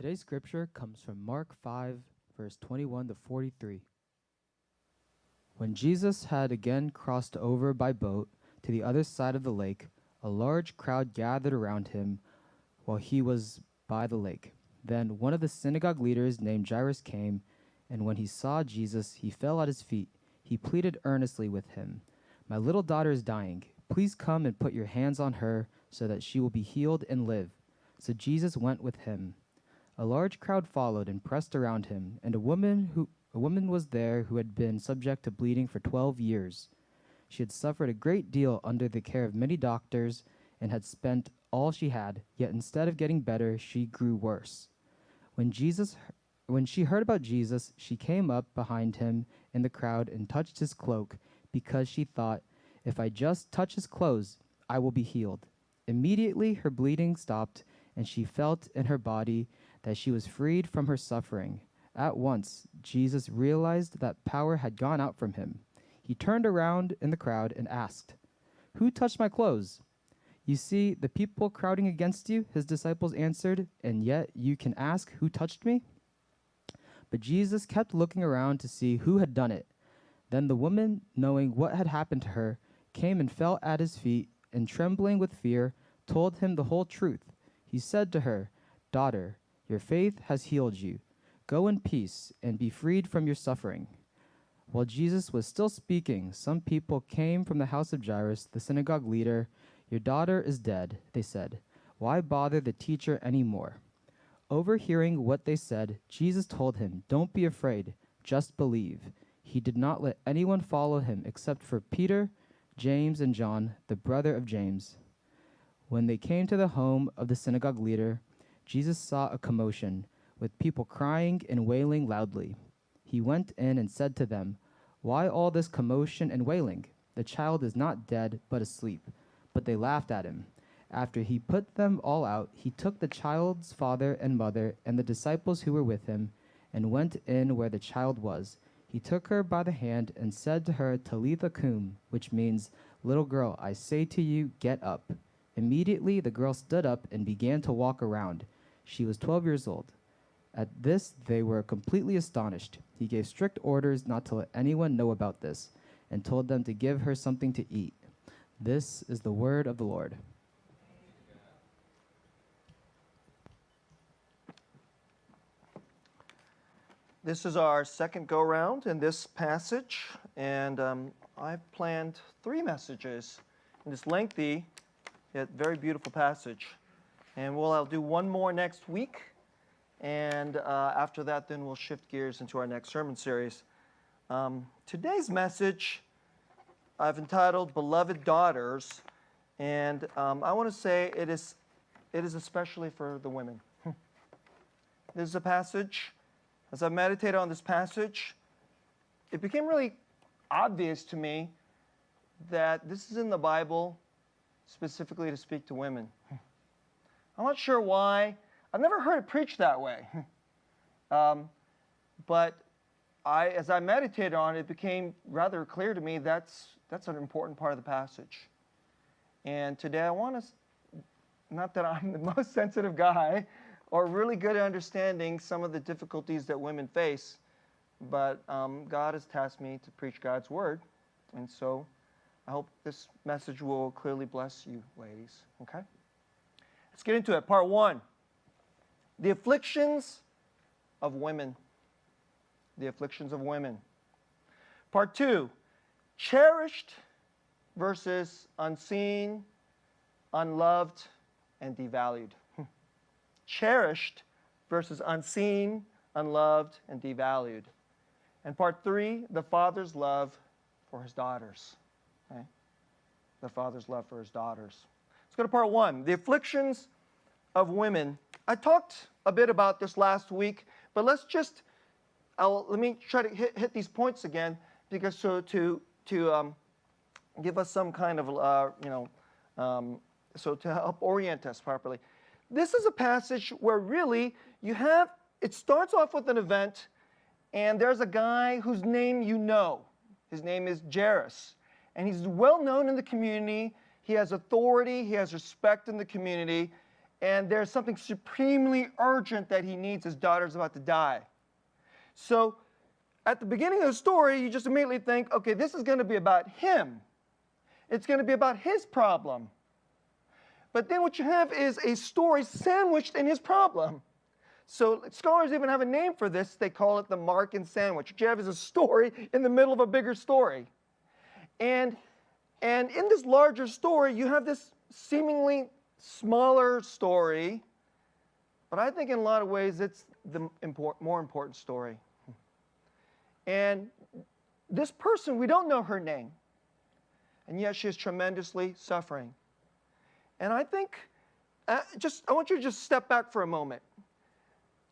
Today's scripture comes from Mark 5, verse 21 to 43. When Jesus had again crossed over by boat to the other side of the lake, a large crowd gathered around him while he was by the lake. Then one of the synagogue leaders named Jairus came, and when he saw Jesus, he fell at his feet. He pleaded earnestly with him, "My little daughter is dying. Please come and put your hands on her so that she will be healed and live." So Jesus went with him. A large crowd followed and pressed around him, and a woman was there who had been subject to bleeding for 12 years. She had suffered a great deal under the care of many doctors and had spent all she had, yet instead of getting better, she grew worse. When she heard about Jesus, she came up behind him in the crowd and touched his cloak, because she thought, "If I just touch his clothes, I will be healed." Immediately her bleeding stopped, and she felt in her body that she was freed from her suffering. At once, Jesus realized that power had gone out from him. He turned around in the crowd and asked, "Who touched my clothes?" "You see the people crowding against you," his disciples answered, "and yet you can ask, 'Who touched me?'" But Jesus kept looking around to see who had done it. Then the woman, knowing what had happened to her, came and fell at his feet, and trembling with fear, told him the whole truth. He said to her, "Daughter, your faith has healed you. Go in peace and be freed from your suffering." While Jesus was still speaking, some people came from the house of Jairus, the synagogue leader. "Your daughter is dead," they said. "Why bother the teacher anymore?" Overhearing what they said, Jesus told him, "Don't be afraid, just believe." He did not let anyone follow him except for Peter, James, and John, the brother of James. When they came to the home of the synagogue leader, Jesus saw a commotion, with people crying and wailing loudly. He went in and said to them, "Why all this commotion and wailing? The child is not dead, but asleep." But they laughed at him. After he put them all out, he took the child's father and mother and the disciples who were with him, and went in where the child was. He took her by the hand and said to her, "Talitha cum," which means, "Little girl, I say to you, get up." Immediately the girl stood up and began to walk around. She was 12 years old. At this they were completely astonished. He gave strict orders not to let anyone know about this, and told them to give her something to eat. This is the word of the Lord. This is our second go-round in this passage, and I've planned 3 messages in this lengthy yet very beautiful passage. And I'll do one more next week, and after that, then we'll shift gears into our next sermon series. Today's message I've entitled "Beloved Daughters," and I want to say it is especially for the women. This is a passage. As I meditated on this passage, it became really obvious to me that this is in the Bible specifically to speak to women. I'm not sure why. I've never heard it preached that way. But as I meditated on it, it became rather clear to me that's an important part of the passage. And today I want to, not that I'm the most sensitive guy, or really good at understanding some of the difficulties that women face, but God has tasked me to preach God's word, and so I hope this message will clearly bless you, ladies. Okay? Let's get into it. Part 1, the afflictions of women. The afflictions of women. Part 2, cherished versus unseen, unloved, and devalued. Cherished versus unseen, unloved, and devalued. And part 3, the father's love for his daughters. Okay? The father's love for his daughters. Let's go to part 1, the afflictions of women. I talked a bit about this last week, but let me try to hit these points again, because to give us some kind of so to help orient us properly. This is a passage where really it starts off with an event, and there's a guy whose name you know. His name is Jairus, and he's well known in the community. He has authority, he has respect in the community, and there's something supremely urgent that he needs. His daughter's about to die. So at the beginning of the story, you just immediately think, okay, this is going to be about him. It's going to be about his problem. But then what you have is a story sandwiched in his problem. So scholars even have a name for this. They call it the Markan sandwich. What you have is a story in the middle of a bigger story. And in this larger story, you have this seemingly smaller story, but I think in a lot of ways it's the more important story. And this person, we don't know her name, and yet she is tremendously suffering. And I think, I want you to just step back for a moment.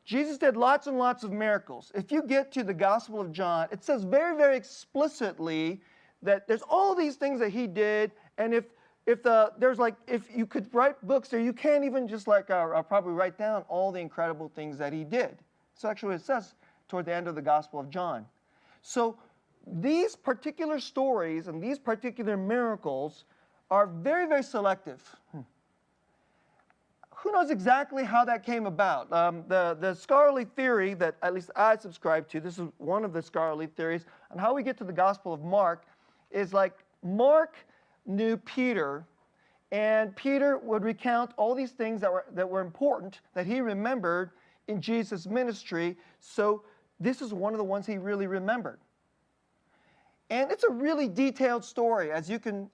Jesus did lots and lots of miracles. If you get to the Gospel of John, it says very, very explicitly that there's all these things that he did, and if you could write books there, you can't even just probably write down all the incredible things that he did. That's actually what it says toward the end of the Gospel of John. So these particular stories and these particular miracles are very, very selective. Who knows exactly how that came about? The scholarly theory that at least I subscribe to, this is one of the scholarly theories, on how we get to the Gospel of Mark, is like Mark knew Peter, and Peter would recount all these things that were important, that he remembered in Jesus' ministry, so this is one of the ones he really remembered. And it's a really detailed story, as you can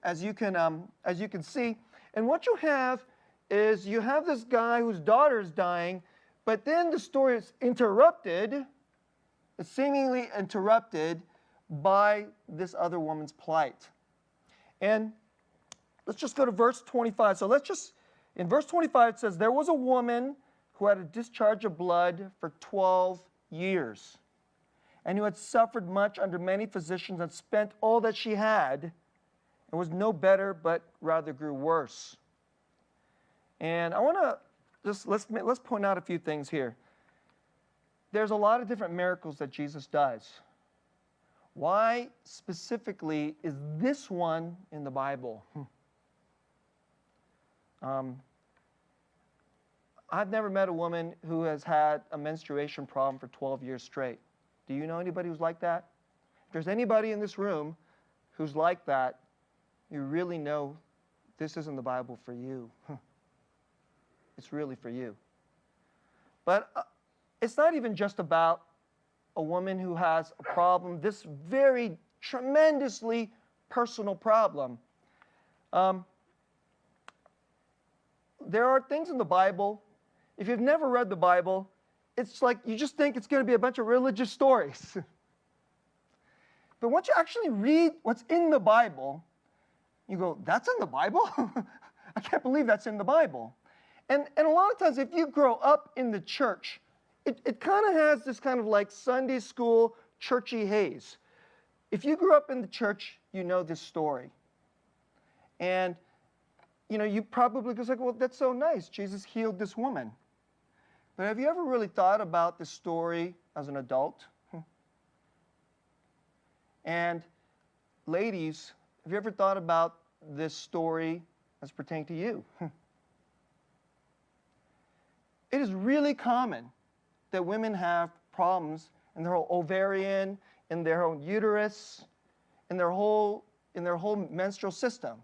see. And what you have is you have this guy whose daughter is dying, but then the story is interrupted, it's seemingly interrupted by this other woman's plight. And let's just go to verse 25. So in verse 25 it says, there was a woman who had a discharge of blood for 12 years, and who had suffered much under many physicians and spent all that she had, and was no better, but rather grew worse. And I want to let's point out a few things here. There's a lot of different miracles that Jesus does. Why specifically is this one in the Bible? I've never met a woman who has had a menstruation problem for 12 years straight. Do you know anybody who's like that? If there's anybody in this room who's like that, you really know this isn't the Bible for you. It's really for you. But it's not even just about a woman who has a problem, this very tremendously personal problem. There are things in the Bible, if you've never read the Bible, it's like you just think it's going to be a bunch of religious stories. But once you actually read what's in the Bible, you go, that's in the Bible? I can't believe that's in the Bible. And a lot of times if you grow up in the church, it kind of has this kind of like Sunday school churchy haze. If you grew up in the church, you know this story. And you probably go like, well, that's so nice. Jesus healed this woman. But have you ever really thought about this story as an adult? And ladies, have you ever thought about this story as pertaining to you? It is really common that women have problems in their whole ovarian, in their own uterus, in their whole menstrual system.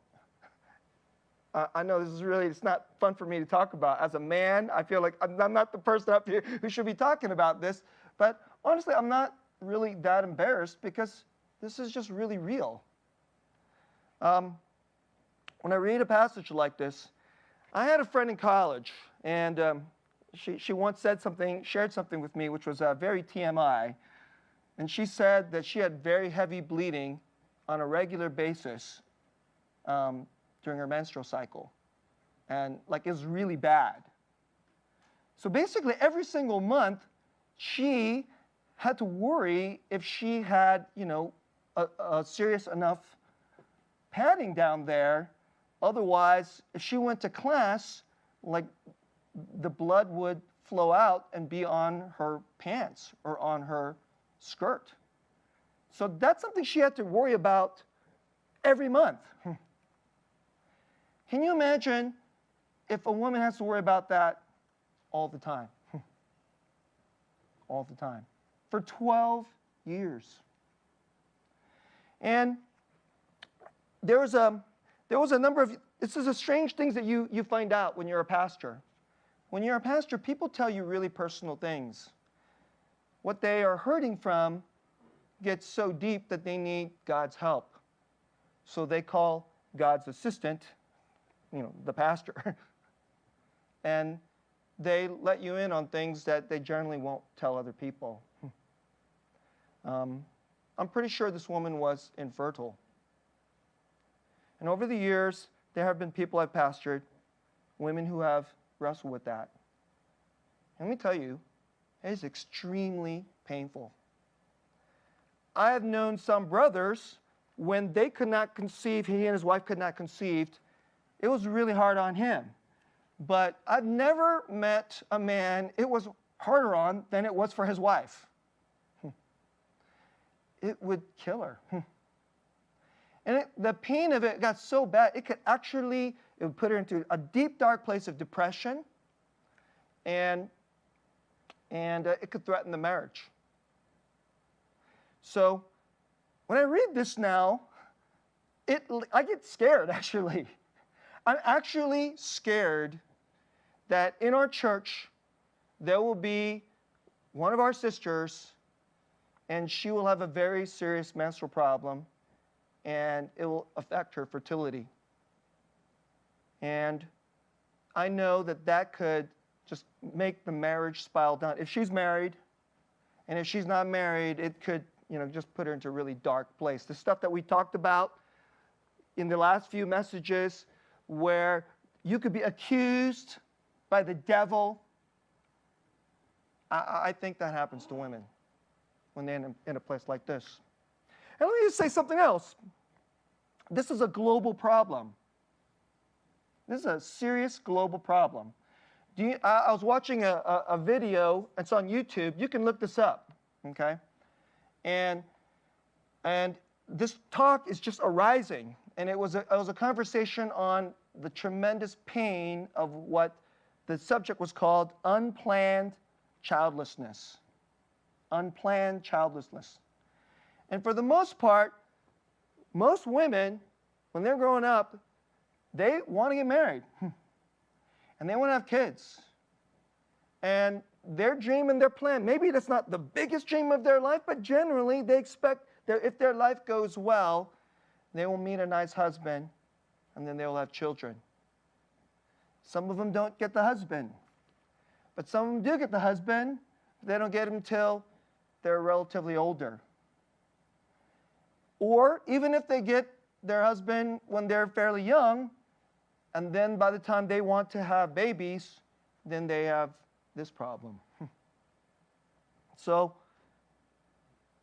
I know this is really, it's not fun for me to talk about. As a man, I feel like I'm not the person up here who should be talking about this. But honestly, I'm not really that embarrassed because this is just really real. When I read a passage like this, I had a friend in college, and she once shared something with me, which was very TMI. And she said that she had very heavy bleeding on a regular basis during her menstrual cycle. And it was really bad. So basically every single month, she had to worry if she had, a serious enough padding down there. Otherwise, if she went to class, the blood would flow out and be on her pants or on her skirt. So that's something she had to worry about every month. Can you imagine if a woman has to worry about that all the time, all the time, for 12 years. And there was a number of, this is a strange things that you find out when you're a pastor. When you're a pastor, people tell you really personal things. What they are hurting from gets so deep that they need God's help. So they call God's assistant, the pastor. And they let you in on things that they generally won't tell other people. I'm pretty sure this woman was infertile. And over the years, there have been people I've pastored, women who have wrestled with that. And let me tell you, it is extremely painful. I have known some brothers, when they could not conceive, he and his wife could not conceive, it was really hard on him. But I've never met a man it was harder on than it was for his wife. It would kill her. And the pain of it got so bad, it would put her into a deep, dark place of depression, and it could threaten the marriage. So when I read this now, I get scared, actually. I'm actually scared that in our church, there will be one of our sisters, and she will have a very serious menstrual problem, and it will affect her fertility. And I know that could just make the marriage spiral down. If she's married, and if she's not married, it could just put her into a really dark place. The stuff that we talked about in the last few messages, where you could be accused by the devil, I think that happens to women when they're in a place like this. And let me just say something else. This is a global problem. This is a serious global problem. I was watching a video, it's on YouTube, you can look this up, okay? And this talk is just arising. And it was a conversation on the tremendous pain of what the subject was called unplanned childlessness. Unplanned childlessness. And for the most part, most women, when they're growing up, they want to get married. And they want to have kids. And their dream and their plan, maybe that's not the biggest dream of their life, but generally they expect that if their life goes well, they will meet a nice husband, and then they will have children. Some of them don't get the husband. But some of them do get the husband, but they don't get him until they're relatively older. Or even if they get their husband when they're fairly young, and then by the time they want to have babies, then they have this problem. So,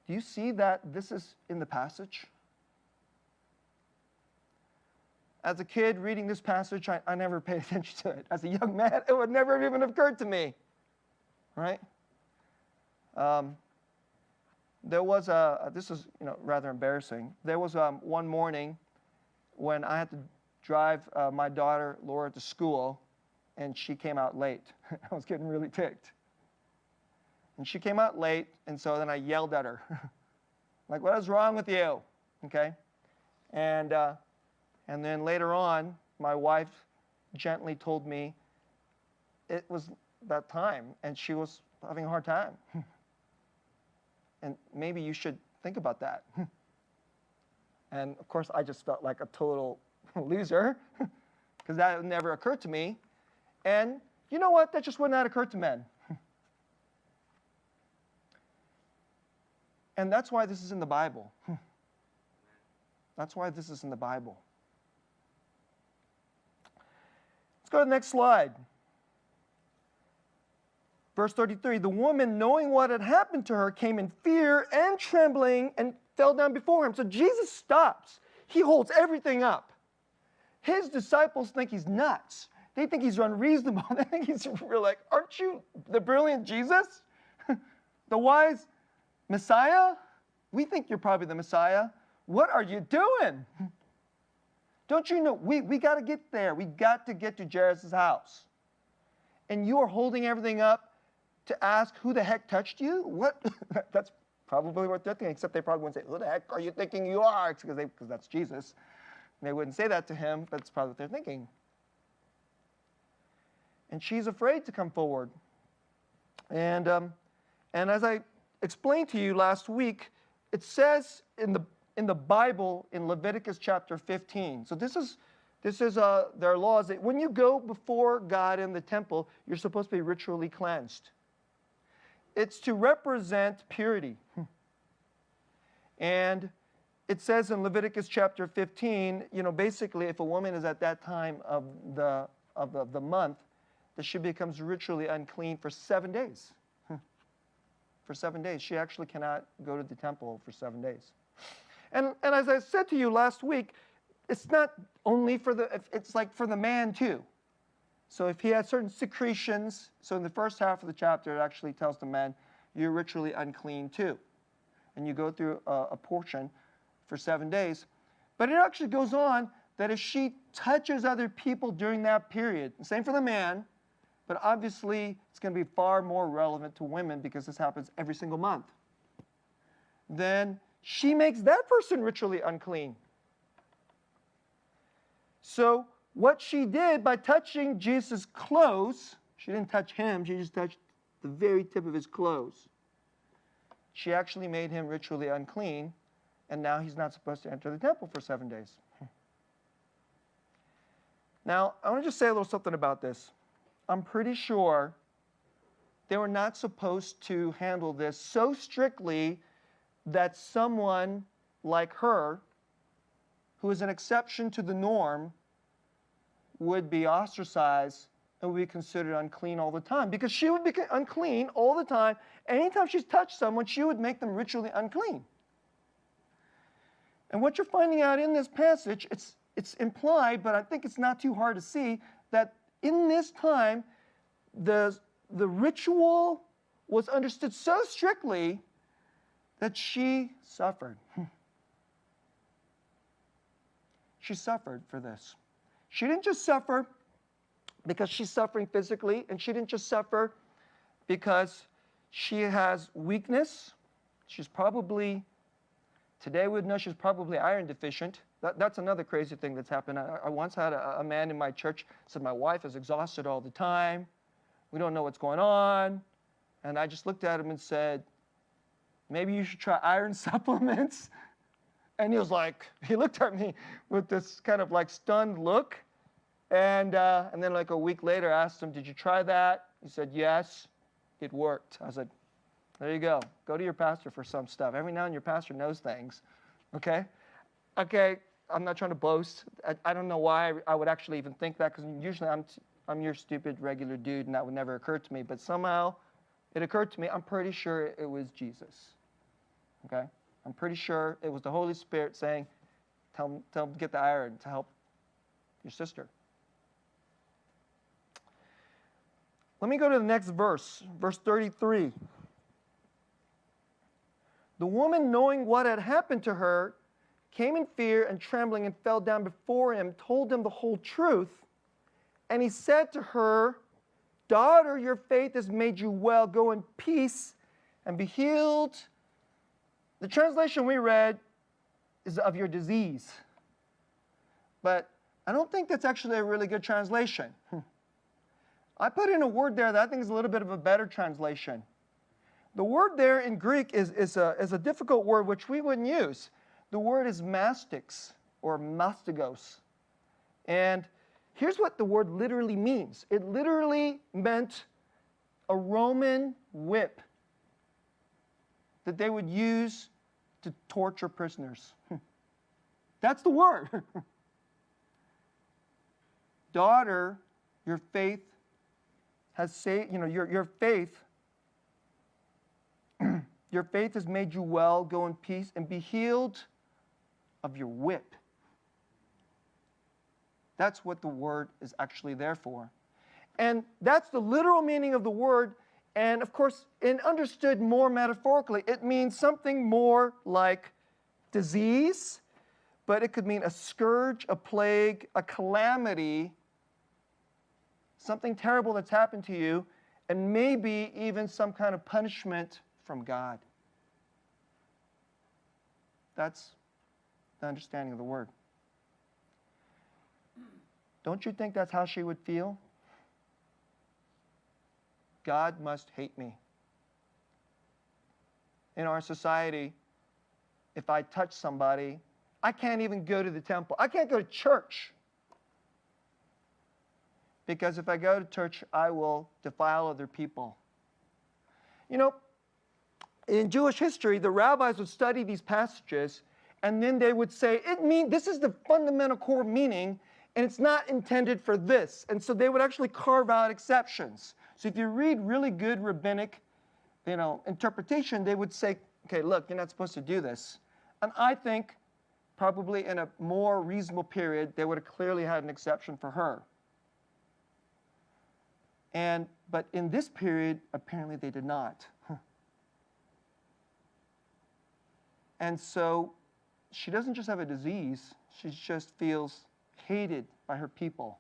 do you see that this is in the passage? As a kid reading this passage, I never paid attention to it. As a young man, it would never have even occurred to me, right? There was this is rather embarrassing. There was one morning when I had to drive my daughter Laura to school, and she came out late. I was getting really ticked. And she came out late, and so then I yelled at her. Like, what is wrong with you? Okay? And then later on, my wife gently told me it was that time, and she was having a hard time. And maybe you should think about that. And of course, I just felt like a total loser, because that would never occur to me. And you know what? That just would not occur to men. And that's why this is in the Bible. That's why this is in the Bible. Let's go to the next slide. Verse 33, the woman, knowing what had happened to her, came in fear and trembling and fell down before him. So Jesus stops. He holds everything up. His disciples think he's nuts. They think he's unreasonable. They think he's like, aren't you the brilliant Jesus? The wise Messiah? We think you're probably the Messiah. What are you doing? Don't you know, we got to get there. We got to get to Jairus' house. And you are holding everything up to ask who the heck touched you? What? That's probably what they're thinking, except they probably wouldn't say, who the heck are you thinking you are? Because that's Jesus. And they wouldn't say that to him, but that's probably what they're thinking. And she's afraid to come forward. And as I explained to you last week, it says in the Bible in Leviticus chapter 15. So this is their laws that when you go before God in the temple, you're supposed to be ritually cleansed. It's to represent purity. And it says in Leviticus chapter 15, basically if a woman is at that time of the month, that she becomes ritually unclean for 7 days. For 7 days. She actually cannot go to the temple for 7 days. And as I said to you last week, it's not only it's like for the man too. So if he has certain secretions, so in the first half of the chapter, it actually tells the man, you're ritually unclean too. And you go through a portion for 7 days. But it actually goes on that if she touches other people during that period, same for the man, but obviously it's going to be far more relevant to women because this happens every single month, then she makes that person ritually unclean. So what she did by touching Jesus' clothes, she didn't touch him, she just touched the very tip of his clothes. She actually made him ritually unclean, and now he's not supposed to enter the temple for 7 days. Now, I want to just say a little something about this. I'm pretty sure they were not supposed to handle this so strictly that someone like her, who is an exception to the norm, would be ostracized and would be considered unclean all the time. Because she would be unclean all the time. Anytime she's touched someone, she would make them ritually unclean. And what you're finding out in this passage, it's implied, but I think it's not too hard to see, that in this time, the ritual was understood so strictly that she suffered. She suffered for this. She didn't just suffer because she's suffering physically, and she didn't just suffer because she has weakness. She's probably, today we would know she's probably iron deficient. That's another crazy thing that's happened. I once had a man in my church said, my wife is exhausted all the time. We don't know what's going on. And I just looked at him and said, maybe you should try iron supplements. And he looked at me with this kind of like stunned look. And then like a week later, I asked him, did you try that? He said, yes, it worked. I said, there you go. Go to your pastor for some stuff. Every now and then your pastor knows things. Okay? Okay, I'm not trying to boast. I don't know why I would actually even think that, because usually I'm your stupid regular dude, and that would never occur to me. But somehow it occurred to me, I'm pretty sure it was Jesus. Okay? I'm pretty sure it was the Holy Spirit saying, tell him to get the iron to help your sister. Let me go to the next verse, verse 33. The woman, knowing what had happened to her, came in fear and trembling and fell down before him, told him the whole truth. And he said to her, daughter, your faith has made you well. Go in peace and be healed. The translation we read is of your disease. But I don't think that's actually a really good translation. I put in a word there that I think is a little bit of a better translation. The word there in Greek is a difficult word which we wouldn't use. The word is mastix or mastigos. And here's what the word literally means. It literally meant a Roman whip that they would use to torture prisoners. That's the word. Daughter, your faith has saved, your faith has made you well. Go in peace and be healed of your whip. That's what the word is actually there for. And that's the literal meaning of the word. And of course, understood more metaphorically, it means something more like disease, but it could mean a scourge, a plague, a calamity, something terrible that's happened to you, and maybe even some kind of punishment from God. That's the understanding of the word. Don't you think that's how she would feel? God must hate me. In our society, if I touch somebody, I can't even go to the temple. I can't go to church. Because if I go to church, I will defile other people. You know, in Jewish history, the rabbis would study these passages, and then they would say, this is the fundamental core meaning, and it's not intended for this. And so they would actually carve out exceptions. So if you read really good rabbinic, interpretation, they would say, okay, look, you're not supposed to do this. And I think probably in a more reasonable period, they would have clearly had an exception for her. But in this period, apparently they did not. And so she doesn't just have a disease, she just feels hated by her people.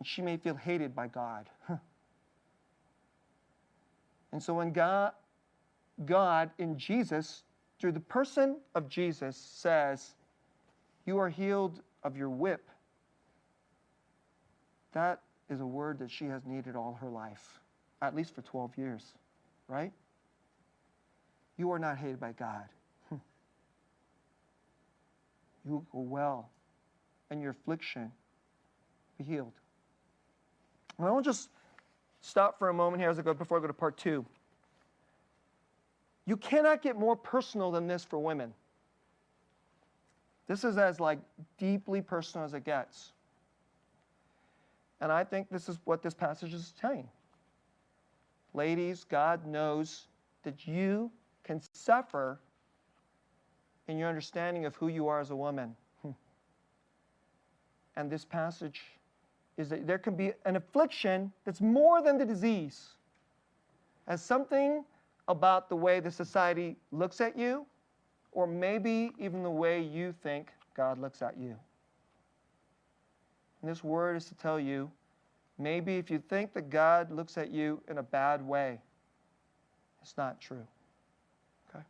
And she may feel hated by God. And so when God in Jesus, through the person of Jesus, says, you are healed of your whip, that is a word that she has needed all her life, at least for 12 years, right? You are not hated by God. You will go well, and your affliction be healed. And I want to just stop for a moment here before I go to part 2. You cannot get more personal than this for women. This is as deeply personal as it gets. And I think this is what this passage is saying. Ladies, God knows that you can suffer in your understanding of who you are as a woman. And this passage is that there can be an affliction that's more than the disease, as something about the way the society looks at you, or maybe even the way you think God looks at you. And this word is to tell you, maybe if you think that God looks at you in a bad way, it's not true. Okay?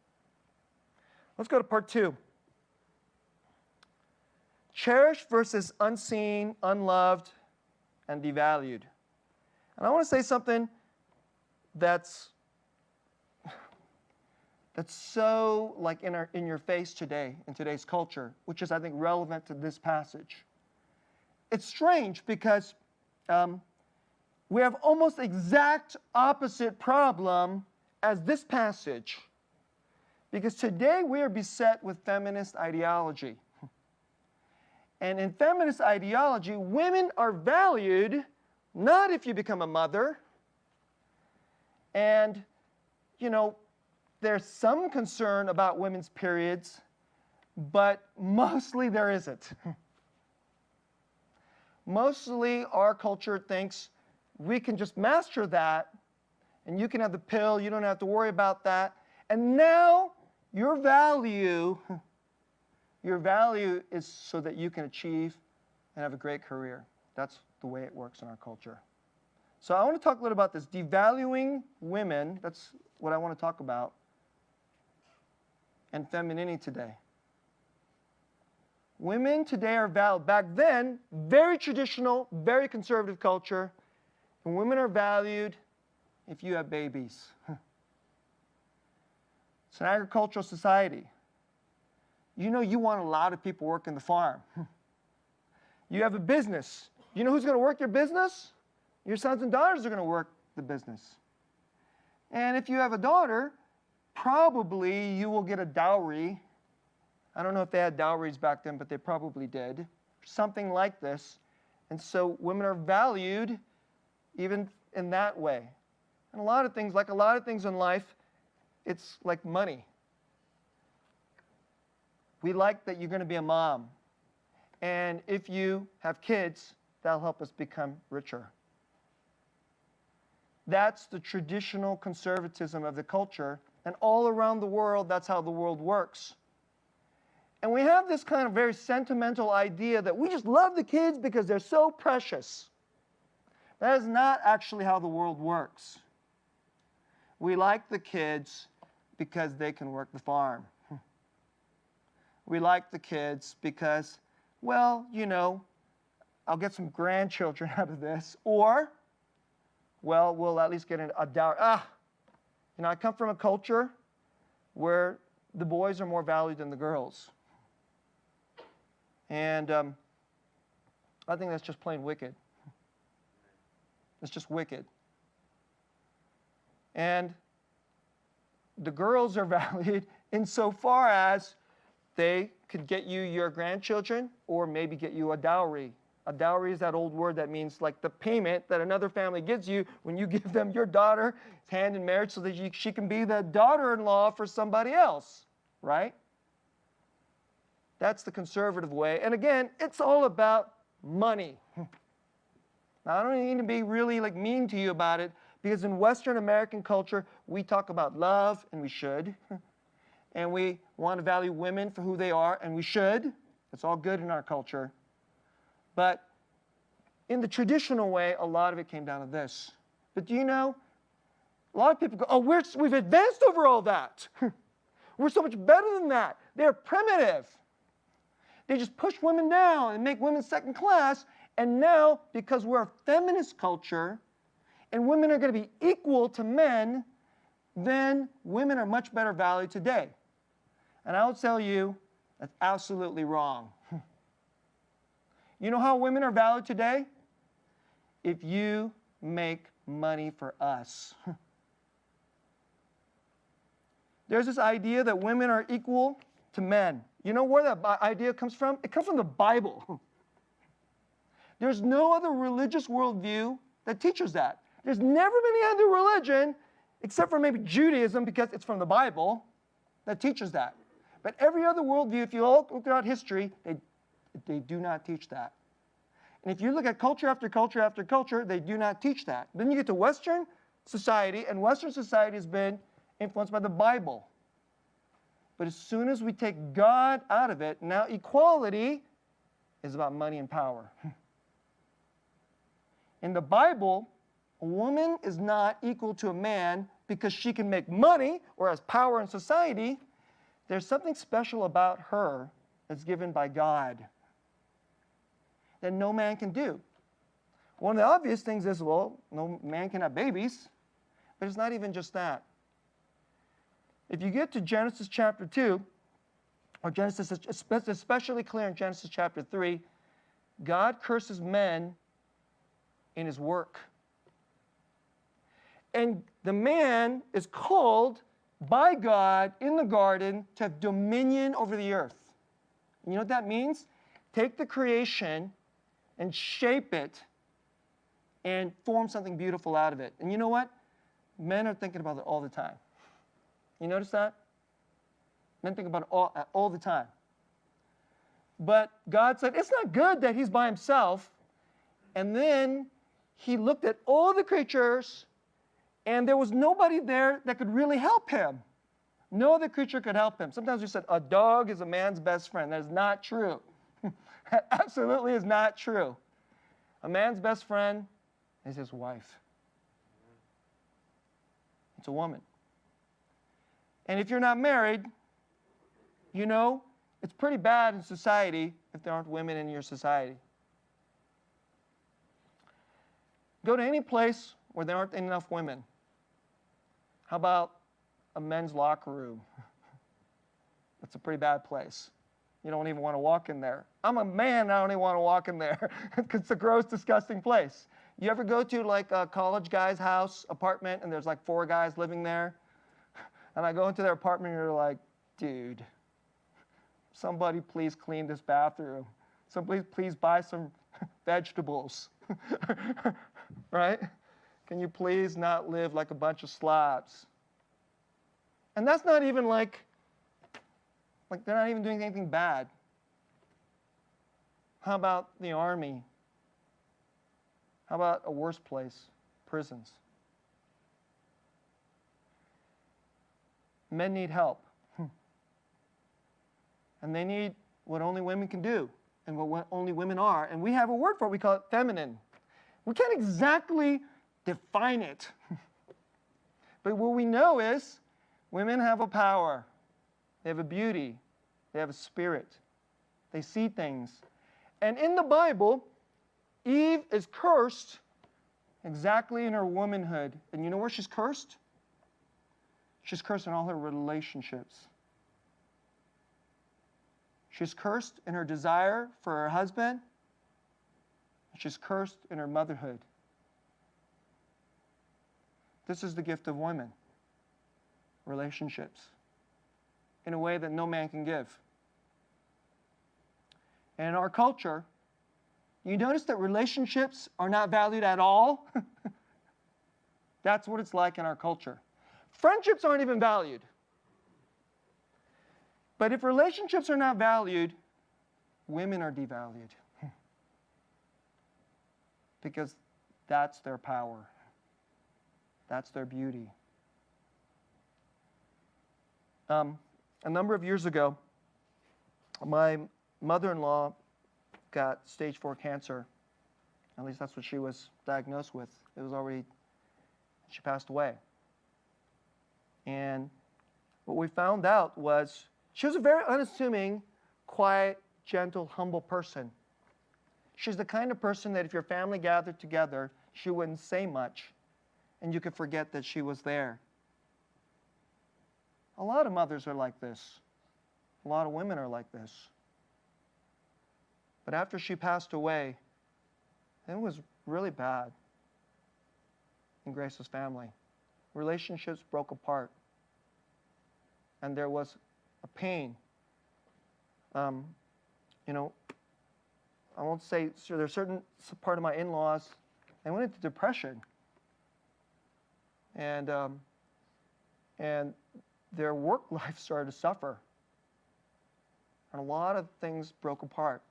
Let's go to part 2. Cherished versus unseen, unloved, and devalued. And I want to say something that's so in your face today, in today's culture, which is, I think, relevant to this passage. It's strange because we have almost exact opposite problem as this passage. Because today we are beset with feminist ideology. And in feminist ideology, women are valued not if you become a mother. And, there's some concern about women's periods, but mostly there isn't. Mostly our culture thinks we can just master that, and you can have the pill, you don't have to worry about that. And now your value is so that you can achieve and have a great career. That's the way it works in our culture. So I want to talk a little about this. Devaluing women, that's what I want to talk about, and femininity today. Women today are valued. Back then, very traditional, very conservative culture, and women are valued if you have babies. It's an agricultural society. You want a lot of people working the farm. You have a business. You know who's going to work your business? Your sons and daughters are going to work the business. And if you have a daughter, probably you will get a dowry. I don't know if they had dowries back then, but they probably did. Something like this. And so women are valued even in that way. And a lot of things in life, it's like money. We like that you're going to be a mom. And if you have kids, that'll help us become richer. That's the traditional conservatism of the culture. And all around the world, that's how the world works. And we have this kind of very sentimental idea that we just love the kids because they're so precious. That is not actually how the world works. We like the kids because they can work the farm. We like the kids because, well, you know, I'll get some grandchildren out of this. Or, well, we'll at least get a dowry. You know, I come from a culture where the boys are more valued than the girls. And I think that's just plain wicked. It's just wicked. And the girls are valued insofar as they could get you your grandchildren or maybe get you a dowry. A dowry is that old word that means like the payment that another family gives you when you give them your daughter hand in marriage so that she can be the daughter-in-law for somebody else, right? That's the conservative way. And again, it's all about money. Now, I don't need to be really like mean to you about it, because in Western American culture, we talk about love, and we should. And we want to value women for who they are, and we should. It's all good in our culture. But in the traditional way, a lot of it came down to this. But do you know, a lot of people go, oh, we've advanced over all that. We're so much better than that. They're primitive. They just push women down and make women second class. And now, because we're a feminist culture, and women are going to be equal to men, then women are much better valued today. And I will tell you, that's absolutely wrong. You know how women are valued today? If you make money for us. There's this idea that women are equal to men. You know where that idea comes from? It comes from the Bible. There's no other religious worldview that teaches that. There's never been any other religion, except for maybe Judaism, because it's from the Bible, that teaches that. But every other worldview, if you look throughout history, they do not teach that. And if you look at culture after culture after culture, they do not teach that. Then you get to Western society, and Western society has been influenced by the Bible. But as soon as we take God out of it, now equality is about money and power. In the Bible, a woman is not equal to a man because she can make money or has power in society. There's something special about her that's given by God that no man can do. One of the obvious things is, well, no man can have babies, but it's not even just that. If you get to Genesis chapter 2, or Genesis, especially clear in Genesis chapter 3, God curses men in his work. And the man is called by God in the garden to have dominion over the earth. And you know what that means? Take the creation and shape it and form something beautiful out of it. And you know what? Men are thinking about it all the time. You notice that? Men think about it all the time. But God said, it's not good that he's by himself. And then he looked at all the creatures, and there was nobody there that could really help him. No other creature could help him. Sometimes we said, a dog is a man's best friend. That is not true. That absolutely is not true. A man's best friend is his wife. It's a woman. And if you're not married, you know, it's pretty bad in society if there aren't women in your society. Go to any place where there aren't enough women. How about a men's locker room? That's a pretty bad place. You don't even want to walk in there. I'm a man, I don't even want to walk in there because it's a gross, disgusting place. You ever go to like a college guy's house, apartment, and there's like 4 guys living there? And I go into their apartment and you're like, dude, somebody please clean this bathroom. Somebody please buy some vegetables. Right? Can you please not live like a bunch of slobs? And that's not even like they're not even doing anything bad. How about the army? How about a worse place? Prisons. Men need help. And they need what only women can do and what only women are. And we have a word for it. We call it feminine. We can't exactly define it. But what we know is women have a power. They have a beauty. They have a spirit. They see things. And in the Bible, Eve is cursed exactly in her womanhood. And you know where she's cursed? She's cursed in all her relationships. She's cursed in her desire for her husband. She's cursed in her motherhood. This is the gift of women. Relationships. In a way that no man can give. And in our culture, you notice that relationships are not valued at all? That's what it's like in our culture. Friendships aren't even valued. But if relationships are not valued, women are devalued. Because that's their power. That's their beauty. A number of years ago, my mother-in-law got stage 4 cancer. At least that's what she was diagnosed with. It was already, she passed away. And what we found out was she was a very unassuming, quiet, gentle, humble person. She's the kind of person that if your family gathered together, she wouldn't say much, and you could forget that she was there. A lot of mothers are like this. A lot of women are like this. But after she passed away, it was really bad in Grace's family. Relationships broke apart. And there was a pain. I won't say, so there's certain part of my in-laws, they went into depression. And their work life started to suffer. And a lot of things broke apart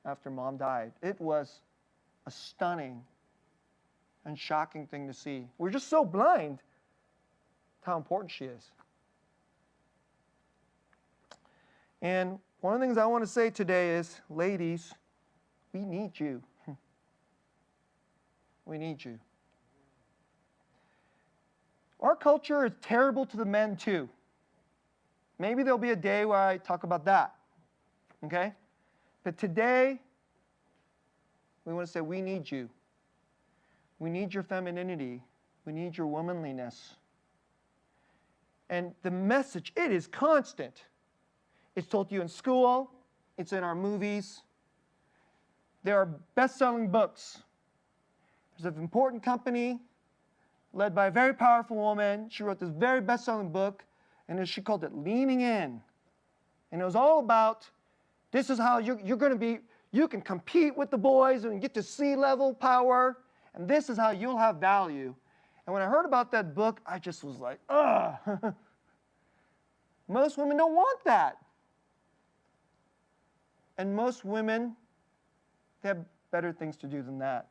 after Mom died. It was a stunning and shocking thing to see. We're just so blind to how important she is. And one of the things I want to say today is, ladies, we need you. We need you. Our culture is terrible to the men too. Maybe there'll be a day where I talk about that. Okay? But today, we want to say we need you. We need your femininity. We need your womanliness. And the message, it is constant. It's told to you in school. It's in our movies. There are best-selling books. There's an important company led by a very powerful woman. She wrote this very best-selling book, and she called it Leaning In. And it was all about, this is how you're going to be, you can compete with the boys and get to C-level power, and this is how you'll have value. And when I heard about that book, I just was like, ugh. Most women don't want that. And most women, they have better things to do than that.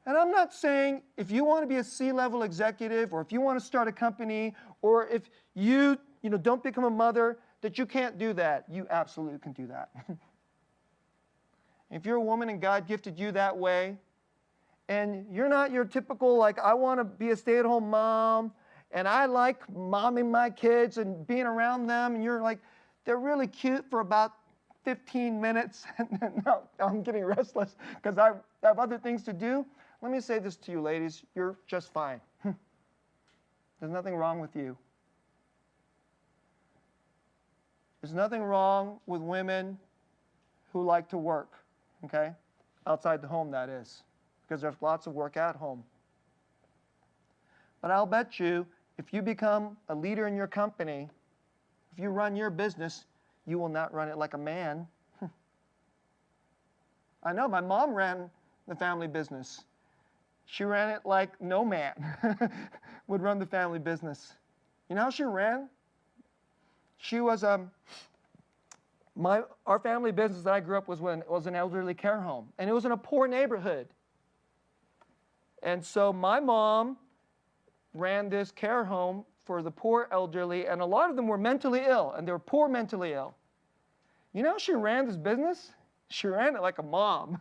And I'm not saying if you want to be a C-level executive, or if you want to start a company, or if you don't become a mother, that you can't do that. You absolutely can do that. If you're a woman and God gifted you that way, and you're not your typical, like, I want to be a stay-at-home mom, and I like momming my kids and being around them, and you're like, they're really cute for about 15 minutes, and now I'm getting restless because I have other things to do. Let me say this to you, ladies. You're just fine. There's nothing wrong with you. There's nothing wrong with women who like to work, okay? Outside the home, that is, because there's lots of work at home. But I'll bet you, if you become a leader in your company, if you run your business, you will not run it like a man. I know, my mom ran the family business. She ran it like no man would run the family business. You know how she ran? She was, our family business that I grew up was an elderly care home. And it was in a poor neighborhood. And so my mom ran this care home for the poor elderly, and a lot of them were mentally ill, and they were poor mentally ill. You know how she ran this business? She ran it like a mom.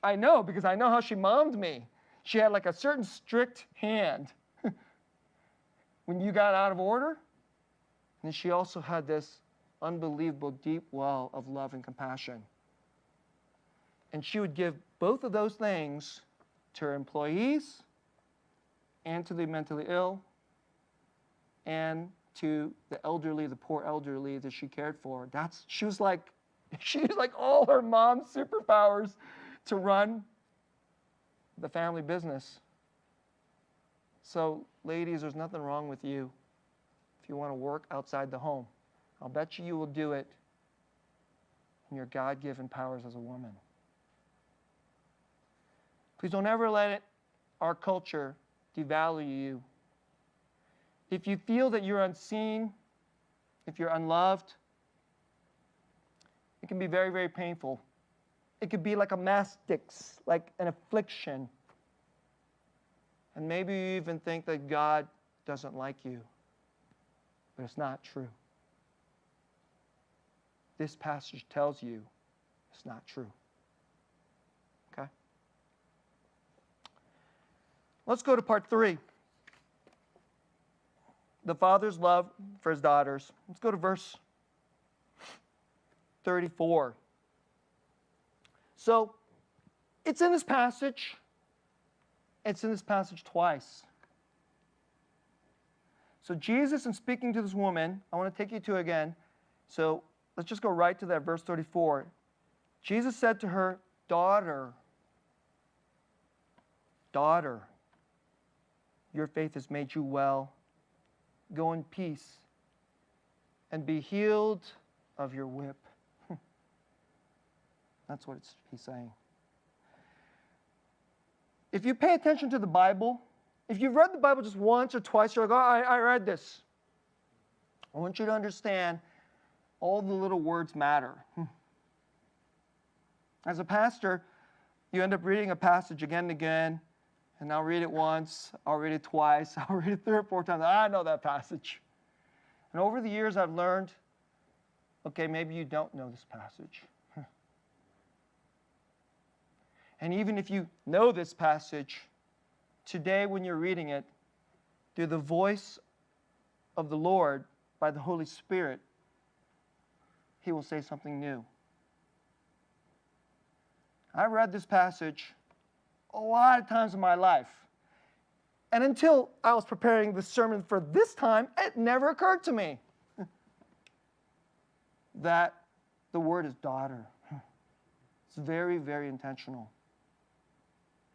I know, because I know how she mommed me. She had like a certain strict hand when you got out of order. And she also had this unbelievable deep well of love and compassion. And she would give both of those things to her employees and to the mentally ill and to the elderly, the poor elderly that she cared for. She was like all her mom's superpowers to run the family business. So, ladies, there's nothing wrong with you if you want to work outside the home. I'll bet you will do it in your God-given powers as a woman. Please don't ever let our culture devalue you. If you feel that you're unseen, if you're unloved, it can be very, very painful. It could be like a mastix, like an affliction. And maybe you even think that God doesn't like you. But it's not true. This passage tells you it's not true. Okay? Let's go to part 3. The father's love for his daughters. Let's go to verse 34. So, it's in this passage. It's in this passage twice. So Jesus, in speaking to this woman, I want to take you to again. So let's just go right to that verse 34. Jesus said to her, daughter, your faith has made you well. Go in peace and be healed of your whip. That's what he's saying. If you pay attention to the Bible, if you've read the Bible just once or twice, you're like, oh, I read this. I want you to understand all the little words matter. As a pastor, you end up reading a passage again and again, and I'll read it once, I'll read it twice, I'll read it 3 or 4 times. I know that passage. And over the years, I've learned, okay, maybe you don't know this passage. And even if you know this passage, today when you're reading it, through the voice of the Lord, by the Holy Spirit, He will say something new. I've read this passage a lot of times in my life. And until I was preparing the sermon for this time, it never occurred to me that the word is daughter. It's very, very intentional.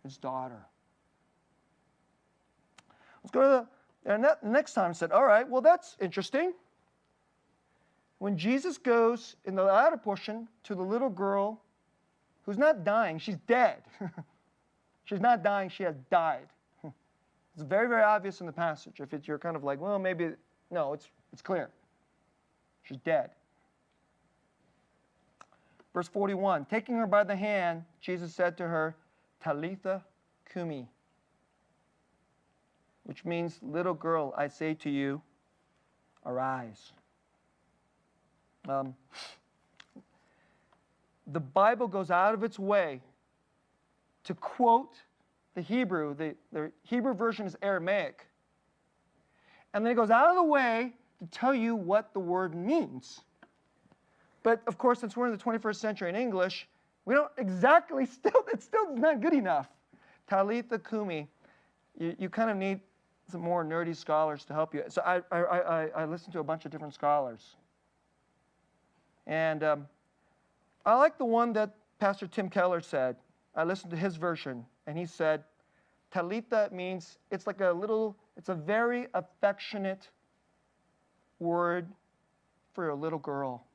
His daughter. Let's go to the next time. I said, all right, well, that's interesting. When Jesus goes in the latter portion to the little girl who's not dying, she's dead. She's not dying, she has died. It's very, very obvious in the passage. If you're kind of like, well, maybe, no, it's clear. She's dead. Verse 41, taking her by the hand, Jesus said to her, Talitha Kumi, which means, little girl, I say to you, arise. The Bible goes out of its way to quote the Hebrew. The Hebrew version is Aramaic. And then it goes out of the way to tell you what the word means. But, of course, since we're in the 21st century in English, we don't exactly, it's still not good enough. Talitha Kumi. You kind of need some more nerdy scholars to help you. So I listened to a bunch of different scholars. And I like the one that Pastor Tim Keller said. I listened to his version, and he said, Talitha means, it's a very affectionate word for a little girl.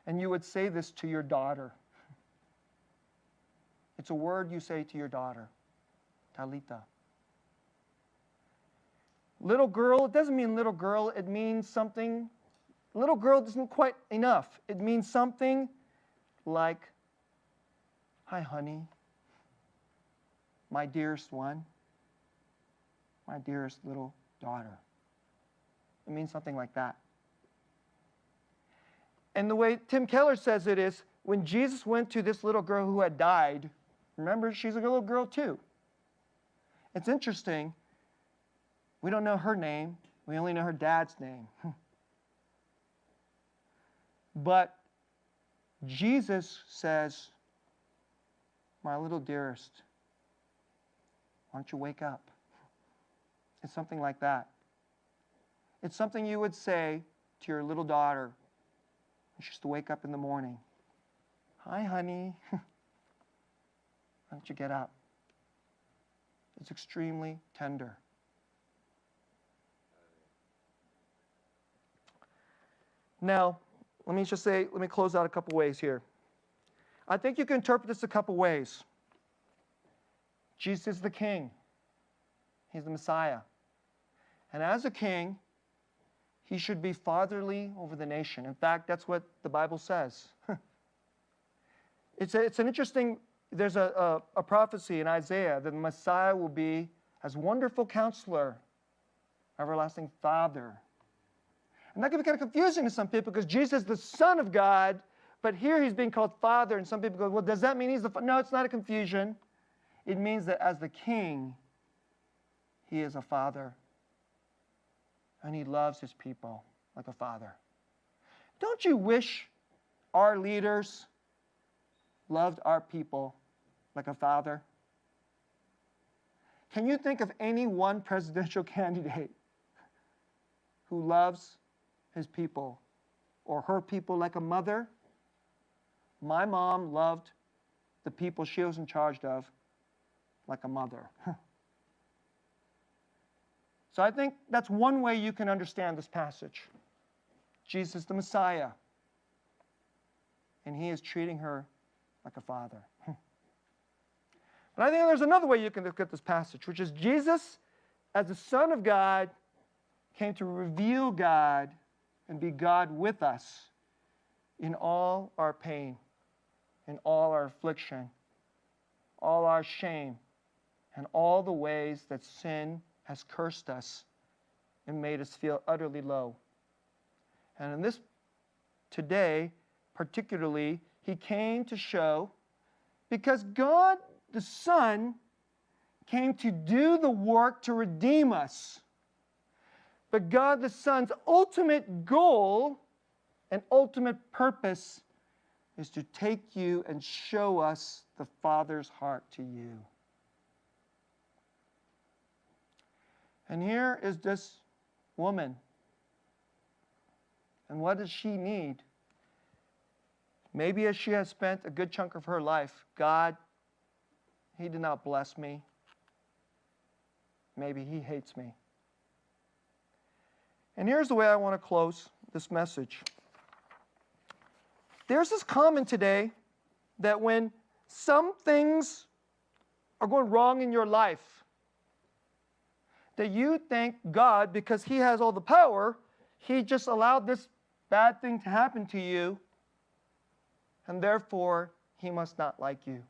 And you would say this to your daughter. It's a word you say to your daughter. Talitha. Little girl, it doesn't mean little girl, it means something. Little girl isn't quite enough. It means something like, hi, honey, my dearest one. my dearest little daughter. It means something like that. And the way Tim Keller says it is, when Jesus went to this little girl who had died, remember, she's a little girl too. It's interesting. We don't know her name. We only know her dad's name. But Jesus says, my little dearest, why don't you wake up? It's something like that. It's something you would say to your little daughter when she used to wake up in the morning. Hi, honey. Why don't you get up? It's extremely tender. Now, let me close out a couple ways here. I think you can interpret this a couple ways. Jesus is the king. He's the Messiah. And as a king, he should be fatherly over the nation. In fact, that's what the Bible says. It's an interesting, there's a prophecy in Isaiah that the Messiah will be as wonderful counselor, everlasting Father. And that can be kind of confusing to some people because Jesus is the Son of God, but here he's being called Father, and some people go, well, does that mean he's the Father? No, it's not a confusion. It means that as the King, he is a Father, and he loves his people like a father. Don't you wish our leaders loved our people like a father? Can you think of any one presidential candidate who loves his people or her people like a mother? My mom loved the people she was in charge of like a mother. So I think that's one way you can understand this passage. Jesus the Messiah, and he is treating her like a father. But I think there's another way you can look at this passage, which is Jesus, as the Son of God, came to reveal God and be God with us in all our pain, in all our affliction, all our shame, and all the ways that sin has cursed us and made us feel utterly low. And in this today, particularly, he came to show, because God the Son came to do the work to redeem us. But God the Son's ultimate goal and ultimate purpose is to take you and show us the Father's heart to you. And here is this woman. And what does she need? Maybe as she has spent a good chunk of her life, God, he did not bless me. Maybe he hates me. And here's the way I want to close this message. There's this comment today that when some things are going wrong in your life, that you thank God because he has all the power, he just allowed this bad thing to happen to you, and therefore he must not like you.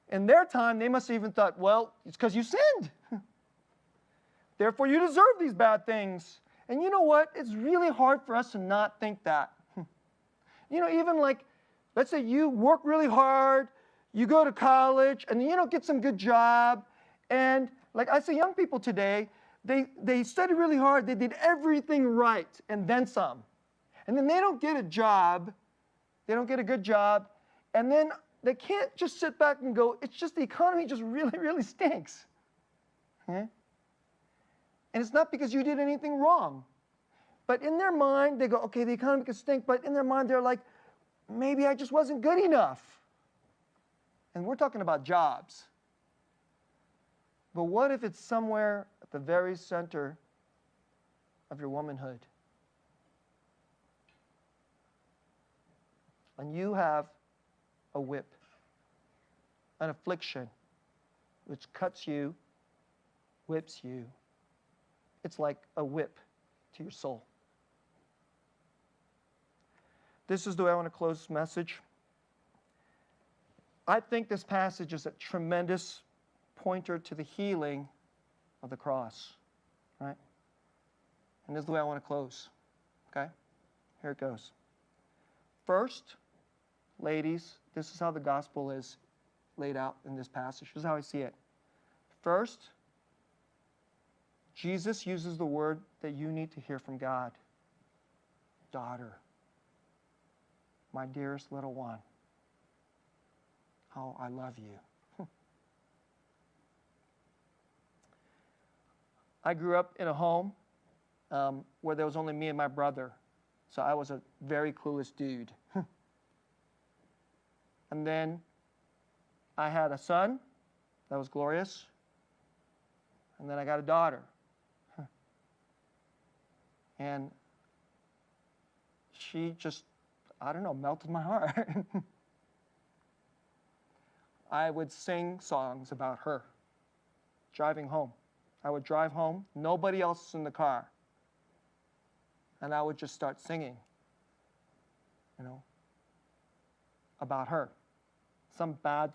In their time, they must have even thought, well, it's because you sinned. Therefore, you deserve these bad things. And you know what? It's really hard for us to not think that. You know, even like, let's say you work really hard, you go to college, and you don't get some good job. And like I say, young people today, they study really hard, they did everything right, and then some. And then they don't get a job, they don't get a good job, and then they can't just sit back and go, it's just the economy just really, really stinks. Yeah? And it's not because you did anything wrong. But in their mind, they go, okay, the economy can stink, but in their mind, they're like, maybe I just wasn't good enough. And we're talking about jobs. But what if it's somewhere at the very center of your womanhood? And you have a whip, an affliction, which cuts you, whips you. It's like a whip to your soul. This is the way I want to close this message. I think this passage is a tremendous pointer to the healing of the cross, right? And this is the way I want to close, okay? Here it goes. First, ladies, this is how the gospel is laid out in this passage. This is how I see it. First, Jesus uses the word that you need to hear from God. Daughter, my dearest little one, how I love you. I grew up in a home where there was only me and my brother. So I was a very clueless dude. And then I had a son that was glorious. And then I got a daughter. And she just, I don't know, melted my heart. I would sing songs about her driving home. I would drive home, nobody else is in the car. And I would just start singing, about her. Some bad,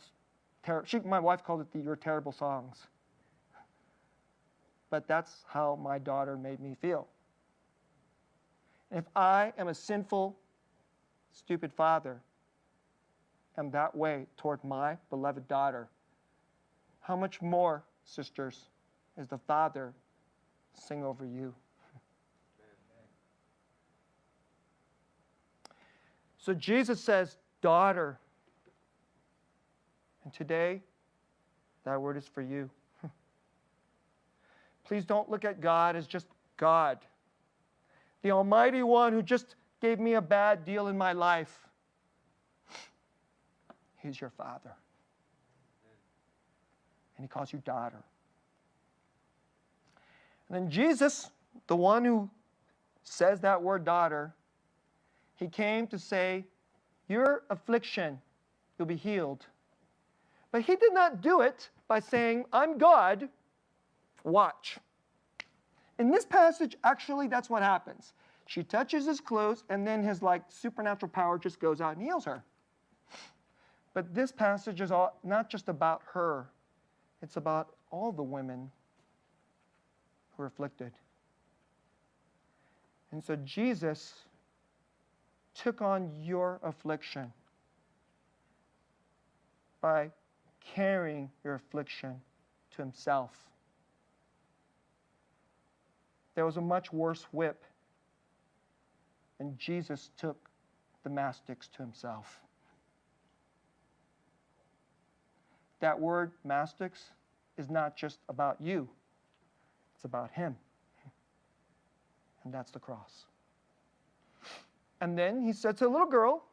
my wife called it your terrible songs. But that's how my daughter made me feel. And if I am a sinful, stupid father, am that way toward my beloved daughter, how much more, sisters, is the Father sing over you? So Jesus says, daughter. And today, that word is for you. Please don't look at God as just God, the Almighty One who just gave me a bad deal in my life. He's your Father. And He calls you daughter. And then Jesus, the one who says that word daughter, He came to say, your affliction, you'll be healed. But He did not do it by saying, I'm God, watch. In this passage, actually, that's what happens. She touches His clothes, and then His supernatural power just goes out and heals her. But this passage is not just about her. It's about all the women who are afflicted. And so Jesus took on your affliction by carrying your affliction to Himself. There was a much worse whip, and Jesus took the mastics to Himself. That word, mastics, is not just about you. It's about Him. And that's the cross. And then He said to the little girl,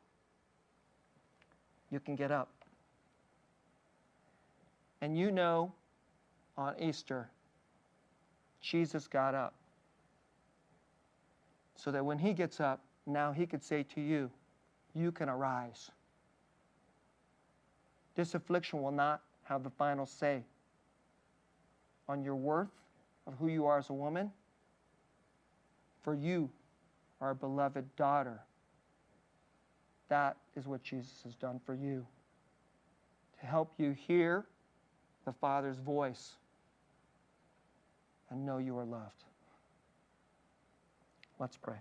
you can get up. And on Easter, Jesus got up. So that when He gets up, now He could say to you, you can arise. This affliction will not have the final say on your worth of who you are as a woman. For you are a beloved daughter. That is what Jesus has done for you. To help you hear the Father's voice and know you are loved. Let's pray.